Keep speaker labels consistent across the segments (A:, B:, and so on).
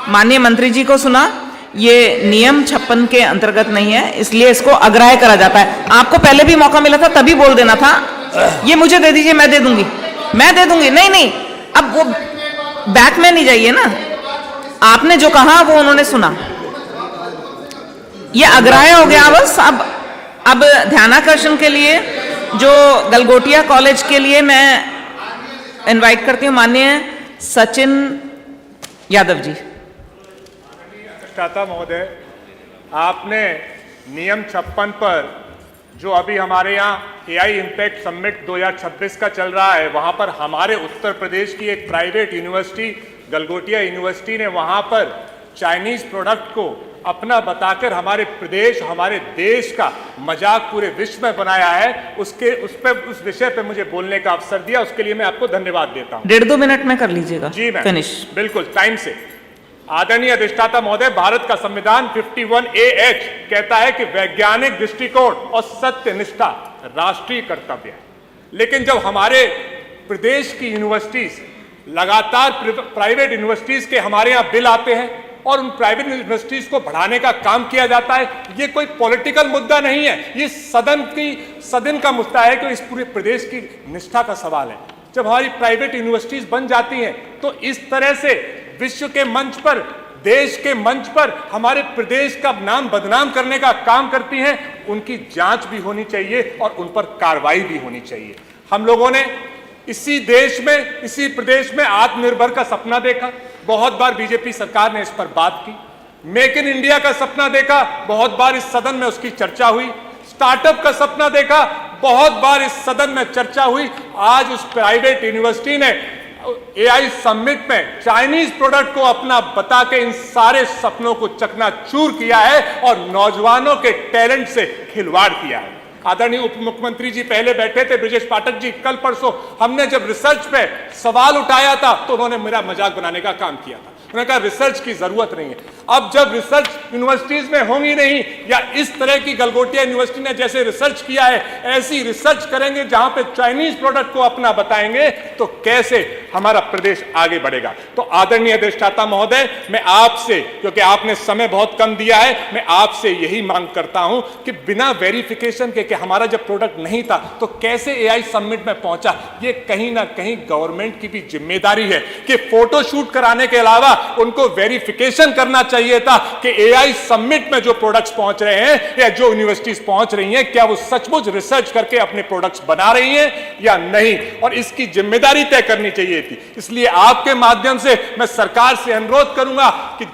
A: माननीय मंत्री जी को सुना, ये नियम 56 के अंतर्गत नहीं है, इसलिए इसको अग्राह्य करा जाता है। आपको पहले भी मौका मिला था, तभी बोल देना था। ये मुझे दे दीजिए, मैं दे दूंगी, मैं दे दूंगी। नहीं नहीं, अब वो बैक में नहीं जाइए ना। आपने जो कहा वो उन्होंने सुना, ये अग्राह्य हो गया बस। अब ध्यानाकर्षण के लिए जो गलगोटिया कॉलेज के लिए मैं इनवाइट करती हूँ माननीय सचिन यादव जी।
B: अधिष्ठाता महोदय, आपने नियम 56 पर जो अभी हमारे यहाँ एआई इम्पैक्ट समिट 2026 का चल रहा है, वहाँ पर हमारे उत्तर प्रदेश की एक प्राइवेट यूनिवर्सिटी गलगोटिया यूनिवर्सिटी ने वहाँ पर चाइनीज प्रोडक्ट को अपना बताकर हमारे प्रदेश, हमारे देश का मजाक पूरे विश्व में बनाया है। उस विषय पे मुझे बोलने का अवसर दिया, उसके लिए मैं आपको धन्यवाद देता हूँ।
A: 1.5-2 मिनट में कर लीजिएगा।
B: जी मैम,
A: फिनिश।
B: बिल्कुल टाइम से। आदरणीय अधिष्ठाता महोदय, भारत का संविधान 51AH कहता है कि वैज्ञानिक दृष्टिकोण और सत्यनिष्ठा राष्ट्रीय कर्तव्य है। लेकिन जब हमारे प्रदेश की यूनिवर्सिटीज लगातार प्राइवेट यूनिवर्सिटीज के हमारे यहाँ बिल आते हैं और उन प्राइवेट यूनिवर्सिटीज को बढ़ाने का काम किया जाता है, ये कोई पॉलिटिकल मुद्दा नहीं है, ये सदन का मुद्दा है कि इस पूरे प्रदेश की निष्ठा का सवाल है। जब हमारी प्राइवेट यूनिवर्सिटीज बन जाती हैं तो इस तरह से विश्व के मंच पर, देश के मंच पर हमारे प्रदेश का नाम बदनाम करने का काम करती हैं, उनकी जांच भी होनी चाहिए और उन पर कार्रवाई भी होनी चाहिए। हम लोगों ने इसी देश में, इसी प्रदेश में आत्मनिर्भर का सपना देखा, बहुत बार बीजेपी सरकार ने इस पर बात की। मेक इन इंडिया का सपना देखा, बहुत बार इस सदन में उसकी चर्चा हुई। स्टार्टअप का सपना देखा, बहुत बार इस सदन में चर्चा हुई। आज उस प्राइवेट यूनिवर्सिटी ने एआई समिट में चाइनीज प्रोडक्ट को अपना बता के इन सारे सपनों को चकनाचूर किया है और नौजवानों के टैलेंट से खिलवाड़ किया है। आदरणीय उप मुख्यमंत्री जी पहले बैठे थे, ब्रजेश पाठक जी, कल परसों हमने जब रिसर्च पे सवाल उठाया था तो उन्होंने मेरा मजाक बनाने का काम किया था। उन्होंने कहा रिसर्च की जरूरत नहीं है। अब जब रिसर्च यूनिवर्सिटीज में होंगी नहीं, या इस तरह की गलगोटिया यूनिवर्सिटी ने जैसे रिसर्च किया है ऐसी रिसर्च करेंगे जहां पे चाइनीज प्रोडक्ट को अपना बताएंगे, तो कैसे हमारा प्रदेश आगे बढ़ेगा। तो आदरणीय अधिष्ठाता महोदय, मैं आपसे, क्योंकि आपने समय बहुत कम दिया है, मैं आपसे यही मांग करता हूं कि बिना वेरिफिकेशन के कि हमारा जब प्रोडक्ट नहीं था तो कैसे एआई समिट में पहुंचा, ये कहीं ना कहीं गवर्नमेंट की भी जिम्मेदारी है कि फोटो शूट कराने के अलावा उनको वेरिफिकेशन करना चाहिए था कि एआई समिट में जो प्रोडक्ट्स पहुंच रहे हैं या जो यूनिवर्सिटीज पहुंच रही हैं, क्या वो सचमुच रिसर्च करके अपने प्रोडक्ट्स बना रही हैं या नहीं, और इसकी जिम्मेदारी तय करनी चाहिए थी। इसलिए आपके माध्यम से मैं सरकार से अनुरोध करूंगा कि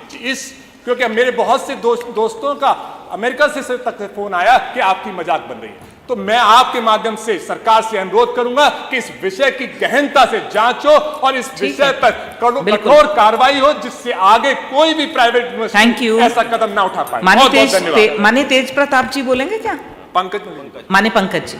B: क्योंकि मेरे बहुत से दोस्तों का अमेरिका से तक फोन आया कि आपकी मजाक बन रही है, तो मैं आपके माध्यम से सरकार से अनुरोध करूंगा कि इस विषय की गहनता से जांच हो और इस विषय पर कठोर कार्रवाई हो, जिससे आगे कोई भी प्राइवेट यूनिवर्सिटी ऐसा कदम ना उठा पाए। बहुत बहुत धन्यवाद।
A: माननीय तेज प्रताप जी बोलेंगे क्या?
B: पंकज
A: माननीय पंकज जी।